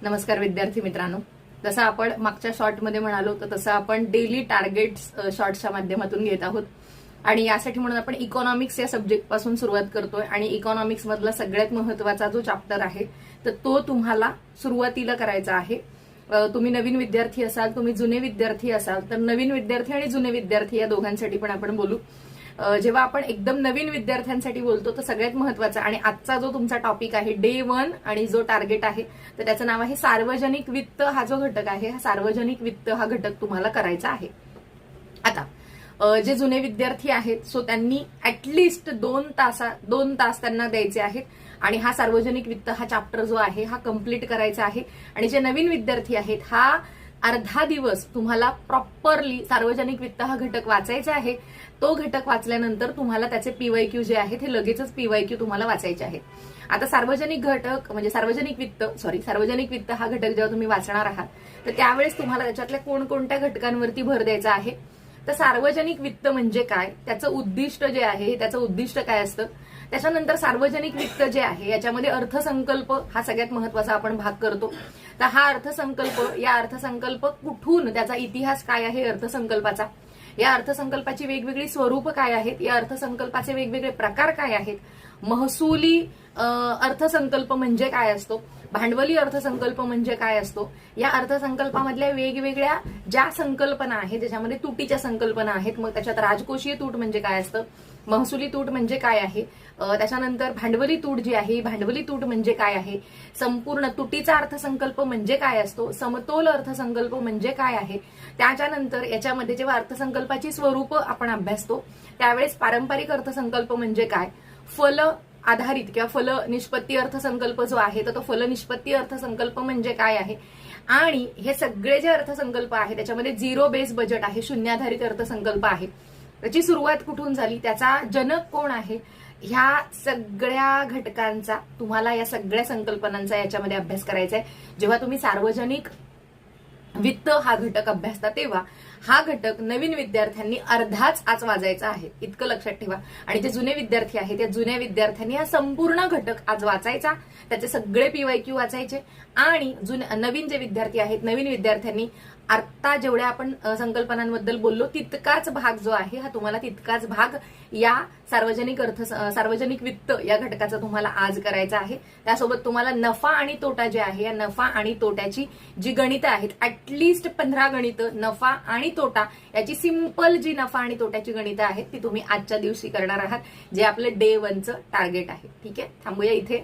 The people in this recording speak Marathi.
नमस्कार विद्यार्थी मित्रांनो. जसं आपण मागच्या शॉर्टमध्ये म्हणालो तर तसं आपण डेली टार्गेट्स शॉर्ट्सच्या माध्यमातून घेत आहोत आणि यासाठी म्हणून आपण इकॉनॉमिक्स या सब्जेक्ट पासून सुरुवात करतोय आणि इकॉनॉमिक्स मधला सगळ्यात महत्त्वाचा जो चॅप्टर आहे तर तो तुम्हाला सुरुवातीला करायचा आहे. तुम्ही नवीन विद्यार्थी असाल, तुम्ही जुने विद्यार्थी असाल तर नवीन विद्यार्थी आणि जुने विद्यार्थी या दोघांसाठी पण आपण बोलू. जेव्हा आपण एकदम नवीन विद्यार्थ्यांसाठी बोलतो तर सगळ्यात महत्वाचा आणि आजचा जो तुमचा टॉपिक आहे डे 1 आणि जो टार्गेट आहे तर त्याचं नाव आहे सार्वजनिक वित्त. हा जो घटक आहे हा सार्वजनिक वित्त हा घटक तुम्हाला करायचा आहे. आता जे जुने विद्यार्थी आहेत सो त्यांनी ऍटलिस्ट 2 तास त्यांना द्यायचे आहेत आणि हा सार्वजनिक वित्त हा चॅप्टर जो आहे हा कम्प्लीट करायचा आहे. आणि जे नवीन विद्यार्थी आहेत हा अर्धा दिवस तुम्हाला प्रॉपरली सार्वजनिक वित्त हा घटक वाचायचा आहे. तो घटक वाचल्यानंतर तुम्हाला त्याचे पीवायक्यू जे आहेत हे लगेचच पीवायक्यू तुम्हाला वाचायचे आहेत. आता सार्वजनिक घटक म्हणजे सार्वजनिक वित्त हा घटक जेव्हा तुम्ही वाचणार आहात तर त्यावेळेस तुम्हाला त्याच्यातल्या कोणकोणत्या घटकांवरती भर द्यायचा आहे. तर सार्वजनिक वित्त म्हणजे काय, त्याचं उद्दिष्ट जे आहे त्याचं उद्दिष्ट काय असतं. त्याच्यानंतर सार्वजनिक वित्त जे आहे याच्यामध्ये अर्थसंकल्प हा सगळ्यात महत्वाचा आपण भाग करतो. तर हा अर्थसंकल्प कुठून, त्याचा इतिहास काय आहे अर्थसंकल्पाचा, या अर्थसंकल्पाची वेगवेगळी स्वरूप काय आहेत, या अर्थसंकल्पाचे वेगवेगळे प्रकार काय आहेत, महसुली अर्थसंकल्प म्हणजे काय असतो, भांडवली अर्थसंकल्प म्हणजे काय असतो, या अर्थसंकल्पामधल्या वेगवेगळ्या ज्या संकल्पना आहेत ज्याच्यामध्ये तुटीच्या संकल्पना आहेत. मग त्याच्यात राजकोषीय तूट म्हणजे काय असतं, महसुली तूट म्हणजे काय आहे, त्याच्यानंतर भांडवली तूट जी आहे भांडवली तूट म्हणजे काय आहे, संपूर्ण तुटीचा अर्थसंकल्प म्हणजे काय असतो, समतोल अर्थसंकल्प म्हणजे काय आहे. त्याच्यानंतर याच्यामध्ये जेव्हा अर्थसंकल्पाची स्वरूप आपण अभ्यासतो त्यावेळेस पारंपरिक अर्थसंकल्प म्हणजे काय, फल आधारित किंवा फल निष्पत्ती अर्थसंकल्प जो आहे तर तो फलनिष्पत्ती अर्थसंकल्प म्हणजे काय आहे. आणि हे सगळे जे अर्थसंकल्प आहे त्याच्यामध्ये झिरो बेस बजेट आहे, शून्याधारित अर्थसंकल्प आहे. त्याची सुरुवात कुठून झाली, त्याचा जनक कोण आहे, ह्या सगळ्या घटकांचा तुम्हाला या सगळ्या संकल्पनांचा याच्यामध्ये अभ्यास करायचा आहे. जेव्हा तुम्ही सार्वजनिक वित्त हा घटक अभ्यासता तेव्हा हा घटक नवीन विद्यार्थ्यांनी अर्धाच आज वाचायचा आहे, इतकं लक्षात ठेवा. आणि जे जुने विद्यार्थी आहेत त्या जुन्या विद्यार्थ्यांनी हा संपूर्ण घटक आज वाचायचा, त्याचे सगळे पीवायक्यू वाचायचे. आणि नवीन जे विद्यार्थी आहेत नवीन विद्यार्थ्यांनी आता जेवढ्या आपण संकल्पनांबद्दल बोललो तितकाच भाग जो आहे हा तुम्हाला तितकाच भाग या सार्वजनिक वित्त या घटकाचा तुम्हाला आज करायचा आहे. त्यासोबत तुम्हाला नफा आणि तोटा जे आहे या नफा आणि तोट्याची जी गणितं आहेत ऍटलिस्ट 15 गणितं नफा आणि तोटा याची सिंपल जी नफा आणि तोट्याची गणितं आहेत ती तुम्ही आजच्या दिवशी करणार आहात, जे आपलं डे 1चं टार्गेट आहे. ठीक आहे, थांबूया इथे.